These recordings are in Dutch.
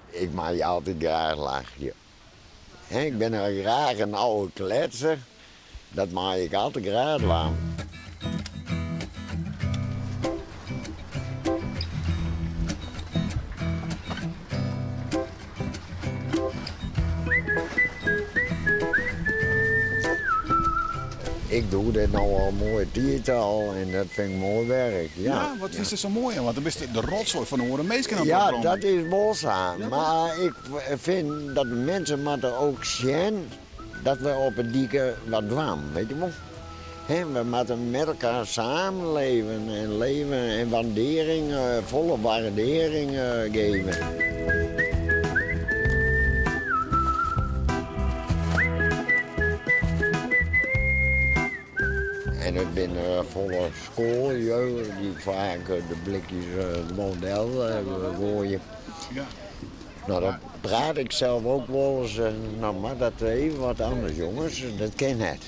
Ik maak je altijd graag lachen. Ik ben graag een oude kletser. Dat maak ik altijd graag warm. Ik doe dit nou al een mooie tiertal en dat vind ik mooi werk. Ja, wat is er zo mooi aan? Want dan is de rotzooi van de Horenmeesken aan het Ja, opbranden. dat is bolzaam. Maar ik vind dat de mensen moeten ook zien dat we op het dieke wat dwam, weet je wel. We moeten met elkaar samenleven en waardering, volle waardering geven. En het binnen volle schooljeugd die vaak de blikjes model gooien. Ja. Nou, dat praat ik zelf ook wel eens. Nou, maar dat even wat anders, jongens. Dat ken het.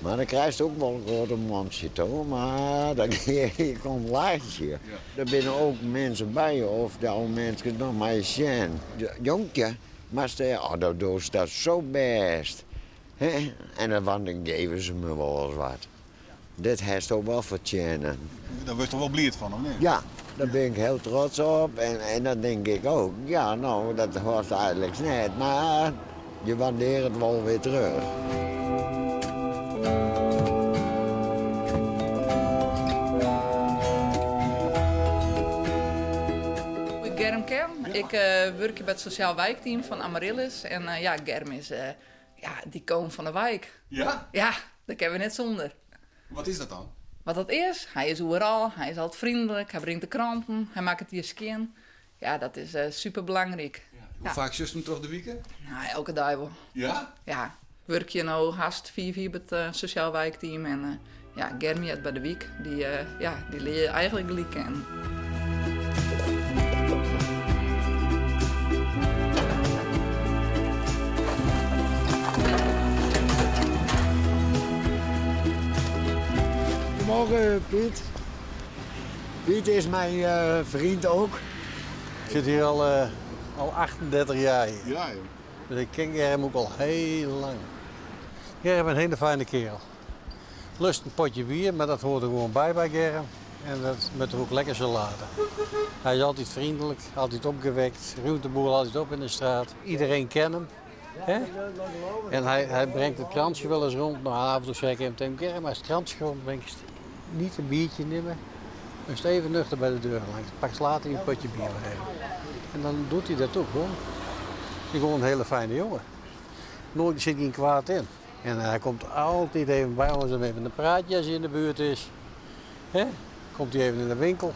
Maar dan krijg je ook wel een grote mondje, toch? Maar dan komt laatje. Er binnen ook mensen bij, of de oude mensen, dan maar zien. Jonkje, maar dat doe je dat zo best. En dan geven ze me wel eens wat. Dit heeft ook wel verdienen. Daar word je toch wel blij van, of niet? Ja, daar ben ik heel trots op. En dan denk ik ook, ja, nou, dat hoort eigenlijk net. Maar je waardeert het wel weer terug. Ik ben Germ Kem. Ik werk bij het sociaal wijkteam van Amaryllis. En Germ is die koon van de wijk. Ja? Ja, dat kunnen we net zonder. Wat is dat dan? Wat dat is, hij is overal, hij is altijd vriendelijk, hij brengt de kranten, hij maakt het hier skin. Ja, dat is super belangrijk. Hoe vaak zus hem toch de weekend? Nou, elke dag wel. Ja? Ja, werk je nou haast 4 bij het sociaal wijkteam. En Germ bij de week, die leer je eigenlijk gelijk kennen. Goedemorgen, Piet. Piet is mijn vriend ook. Ik zit hier al 38 jaar hier. Ja, joh. Dus ik ken Germ ook al heel lang. Germ is een hele fijne kerel. Lust een potje bier, maar dat hoort er gewoon bij Germ. En dat moet er ook lekker salade. Hij is altijd vriendelijk, altijd opgewekt, ruimt de boel altijd op in de straat. Iedereen kent hem. Hè? En hij brengt het krantje wel eens rond. Nou, af en toe zeg ik hem tegen Germ, als het krantje rondbrengt, niet een biertje nemen. Dan sta even nuchter bij de deur langs. Pak later een potje bier bij. En dan doet hij dat ook hoor. Hij is gewoon een hele fijne jongen. Nooit zit hij kwaad in. En hij komt altijd even bij ons om even een praatje als hij in de buurt is. Hè? Komt hij even in de winkel.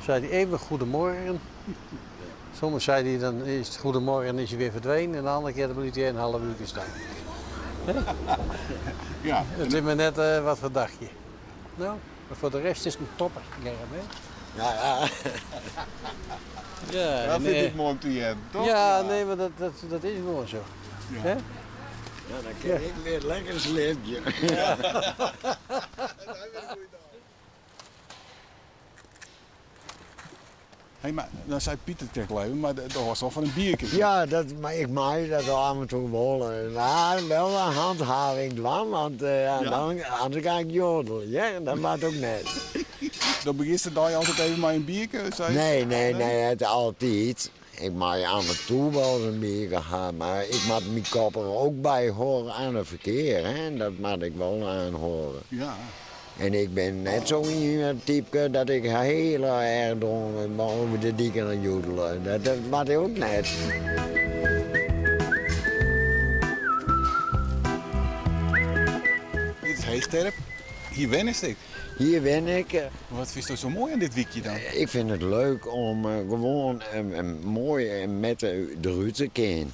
Zei hij even goedemorgen. Soms zei hij dan is het goedemorgen en is hij weer verdwenen. En de andere keer blijft hij een half uur staan. Ja. Het is me net wat verdacht je. Nou, maar voor de rest is het een topper, Germ, hè? Ja. Ja, Dat vind ik mooi om te hebben, toch? Ja, nee, maar dat is gewoon zo. Ja. Hè? Ja, dan krijg ik weer lekker een slipje. Hey, maar dan zei Pieter tegen leven, maar dat was toch van een biertje. Ja, maar ik maak dat af en toe wel. Nou, wel een handhaving dwan, want anders ga ik jodelen. Ja, dat maakt ook net. Dan begint de dag altijd even maar een biertje, zei je? Nee, het altijd. Ik maak aan en toe wel eens een bier gehad, maar ik moet mijn kop er ook bij horen aan het verkeer. Hè? Dat moet ik wel aanhoren. Ja. En ik ben net zo'n type dat ik heel erg over de dieken aan jodelen. Dat moet ik ook net. Dit is Heegterp. Hier wen is ik. Hier ben ik. Wat vind je zo mooi aan dit weekje dan? Ik vind het leuk om gewoon mooi met de Ruud te kennen.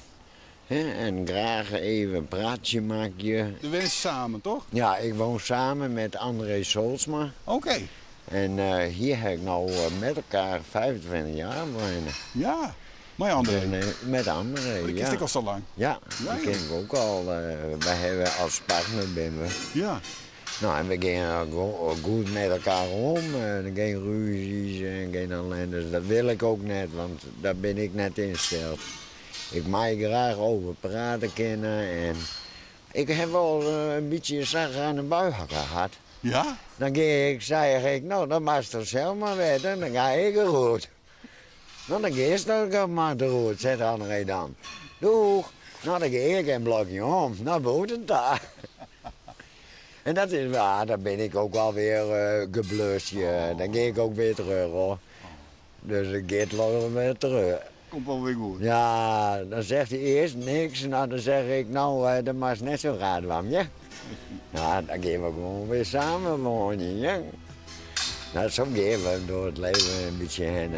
En graag even een praatje maken. De wens samen, toch? Ja, ik woon samen met André Solsma. Oké. En hier heb ik nou met elkaar 25 jaar wonen. Ja. Maar André, Met André, ik ja. ken ik al zo lang. Ja, Ja, die ken ik ook al. Wij hebben als partner ben we. Ja. Nou, en we gaan goed met elkaar om. Geen ruzies en geen ellende. Dat wil ik ook net, want daar ben ik net ingesteld. Ik mag graag over praten kunnen. En ik heb wel een beetje een zag aan de bui gehad. Ja? Dan zeg ik, nou, dan mag je toch zelf maar weten, dan ga ik eruit. Nou, dan ga je toch maar eruit, zegt André dan. Doeg. Nou, dan ga ik een blokje om, naar buiten daar. En dat is waar, dan ben ik ook wel weer geblust. Dan ga ik ook weer terug, hoor. Dus ik ga wel weer terug. Komt wel weer goed. Ja, dan zegt hij eerst niks. Nou, dan zeg ik, nou, dat mag net zo raad van je. Ja, dan gaan we gewoon weer samen wonen, ja. Nou, zo gaan we door het leven een beetje heen.